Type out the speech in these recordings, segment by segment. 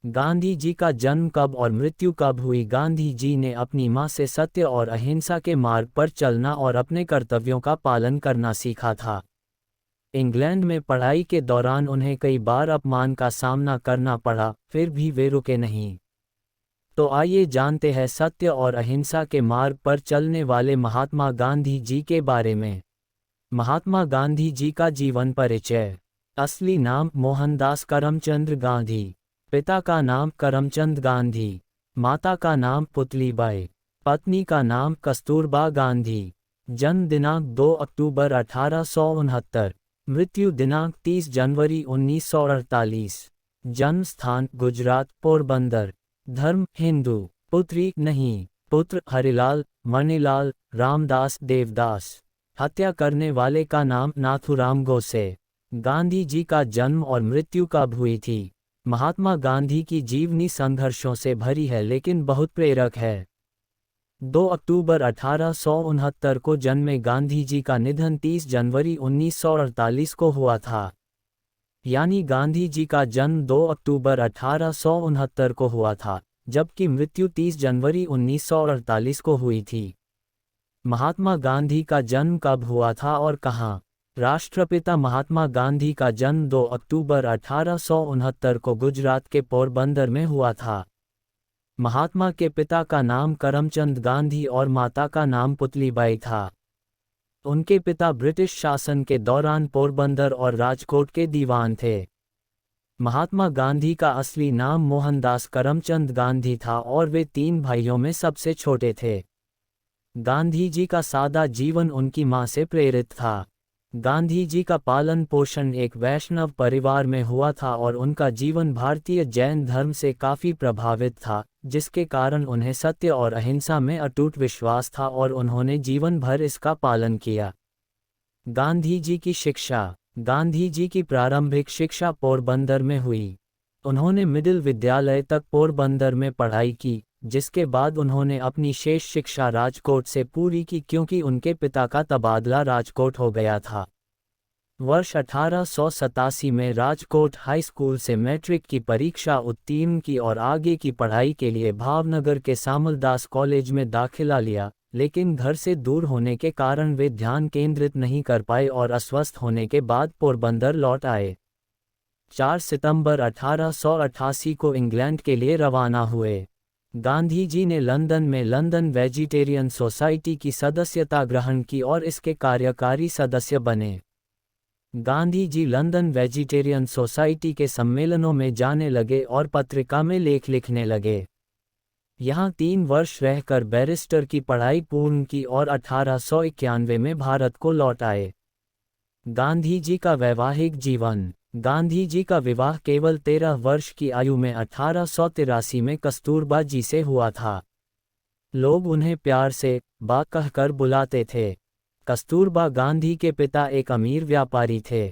गांधी जी का जन्म कब और मृत्यु कब हुई? गांधी जी ने अपनी मां से सत्य और अहिंसा के मार्ग पर चलना और अपने कर्तव्यों का पालन करना सीखा था। इंग्लैंड में पढ़ाई के दौरान उन्हें कई बार अपमान का सामना करना पड़ा, फिर भी वे रुके नहीं। तो आइए जानते हैं सत्य और अहिंसा के मार्ग पर चलने वाले महात्मा गांधी जी के बारे में। महात्मा गांधी जी का जीवन परिचय। असली नाम मोहनदास करमचंद गांधी। पिता का नाम करमचंद गांधी। माता का नाम पुतलीबाई। पत्नी का नाम कस्तूरबा गांधी। जन्म दिनांक 2 अक्टूबर 1869। मृत्यु दिनांक 30 जनवरी 1948। जन्म स्थान गुजरात पोरबंदर। धर्म हिंदू। पुत्री नहीं, पुत्र हरिलाल, मणिलाल, रामदास, देवदास। हत्या करने वाले का नाम नाथूराम गोसे। गांधी जी का जन्म और मृत्यु कब हुई थी? महात्मा गांधी की जीवनी संघर्षों से भरी है लेकिन बहुत प्रेरक है। 2 अक्टूबर 1869 को जन्मे गांधी जी का निधन 30 जनवरी 1948 को हुआ था। यानी गांधी जी का जन्म 2 अक्टूबर 1869 को हुआ था, जबकि मृत्यु 30 जनवरी 1948 को हुई थी। महात्मा गांधी का जन्म कब हुआ था और कहाँ? राष्ट्रपिता महात्मा गांधी का जन्म 2 अक्टूबर 1869 को गुजरात के पोरबंदर में हुआ था। महात्मा के पिता का नाम करमचंद गांधी और माता का नाम पुतलीबाई था। उनके पिता ब्रिटिश शासन के दौरान पोरबंदर और राजकोट के दीवान थे। महात्मा गांधी का असली नाम मोहनदास करमचंद गांधी था और वे 3 भाइयों में सबसे छोटे थे। गांधी जी का सादा जीवन उनकी मां से प्रेरित था। गांधी जी का पालन पोषण एक वैष्णव परिवार में हुआ था और उनका जीवन भारतीय जैन धर्म से काफी प्रभावित था, जिसके कारण उन्हें सत्य और अहिंसा में अटूट विश्वास था और उन्होंने जीवन भर इसका पालन किया। गांधी जी की शिक्षा। गांधी जी की प्रारंभिक शिक्षा पोरबंदर में हुई। उन्होंने मिडिल विद्यालय तक पोरबंदर में पढ़ाई की, जिसके बाद उन्होंने अपनी शेष शिक्षा राजकोट से पूरी की क्योंकि उनके पिता का तबादला राजकोट हो गया था। वर्ष 1887 में राजकोट हाई स्कूल से मैट्रिक की परीक्षा उत्तीर्ण की और आगे की पढ़ाई के लिए भावनगर के सामलदास कॉलेज में दाखिला लिया, लेकिन घर से दूर होने के कारण वे ध्यान केंद्रित नहीं कर पाए और अस्वस्थ होने के बाद पोरबंदर लौट आए। 4 सितंबर 1888 को इंग्लैंड के लिए रवाना हुए। गांधी जी ने लंदन में लंदन वेजिटेरियन सोसाइटी की सदस्यता ग्रहण की और इसके कार्यकारी सदस्य बने। Gandhi ji London vegetarian society के सम्मेलनों में जाने लगे और पत्रिका में लेख लिखने लगे। यहाँ 3 वर्ष रहकर बैरिस्टर की पढ़ाई पूर्ण की और 1891 में भारत को लौट आए। गांधी जी का वैवाहिक जीवन। गांधी जी का विवाह केवल 13 वर्ष की आयु में 1883 में कस्तूरबा जी से हुआ था। लोग उन्हें प्यार से बा कहकर बुलाते थे। कस्तूरबा गांधी के पिता एक अमीर व्यापारी थे।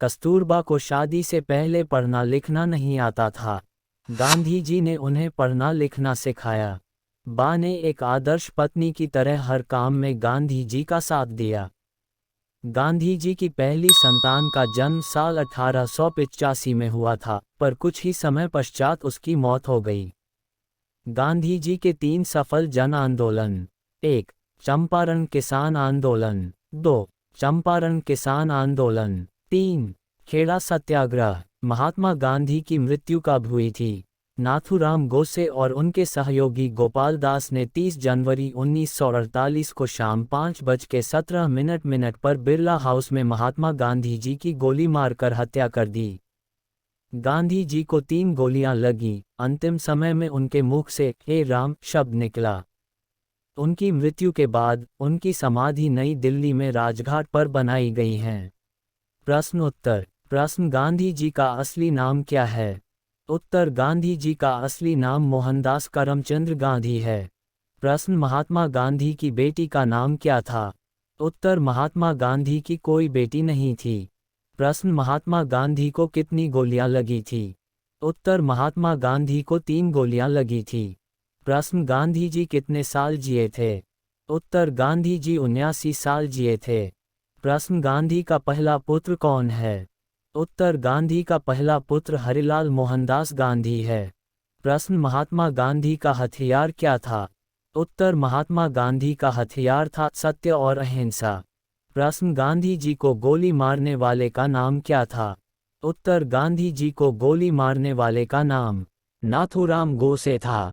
कस्तूरबा को शादी से पहले पढ़ना लिखना नहीं आता था। गांधी जी ने उन्हें पढ़ना लिखना सिखाया। बा ने एक आदर्श पत्नी की तरह हर काम में गांधी जी का साथ दिया। गांधी जी की पहली संतान का जन्म साल 1885 में हुआ था, पर कुछ ही समय पश्चात उसकी मौत हो गई। गांधी जी के 3 सफल जन आंदोलन। 1. चंपारण किसान आंदोलन। 2. चंपारण किसान आंदोलन। 3. खेड़ा सत्याग्रह। महात्मा गांधी की मृत्यु कब हुई थी? नाथूराम गोसे और उनके सहयोगी गोपाल दास ने 30 जनवरी 1948 को शाम 5:17 पर बिरला हाउस में महात्मा गांधी जी की गोली मारकर हत्या कर दी। गांधी जी को 3 गोलियां लगी। अंतिम समय में उनके मुख से हे राम शब्द निकला। उनकी मृत्यु के बाद उनकी समाधि नई दिल्ली में राजघाट पर बनाई गई है। प्रश्न उत्तर। प्रश्न, गांधी जी का असली नाम क्या है? उत्तर, गांधी जी का असली नाम मोहनदास करमचंद गांधी है। प्रश्न, महात्मा गांधी की बेटी का नाम क्या था? उत्तर, महात्मा गांधी की कोई बेटी नहीं थी। प्रश्न, महात्मा गांधी को कितनी गोलियां लगी थी? उत्तर, महात्मा गांधी को 3 गोलियां लगी थी। प्रश्न, गांधी जी कितने साल जिए थे? उत्तर, गांधी जी 79 साल जिए थे। प्रश्न, गांधी का पहला पुत्र कौन है? उत्तर, गांधी का पहला पुत्र हरिलाल मोहनदास गांधी है। प्रश्न महात्मा गांधी का हथियार क्या था? उत्तर महात्मा गांधी का हथियार था सत्य और अहिंसा। प्रश्न गांधी जी को गोली मारने वाले का नाम क्या था? उत्तर गांधी जी को गोली मारने वाले का नाम नाथूराम गोडसे था।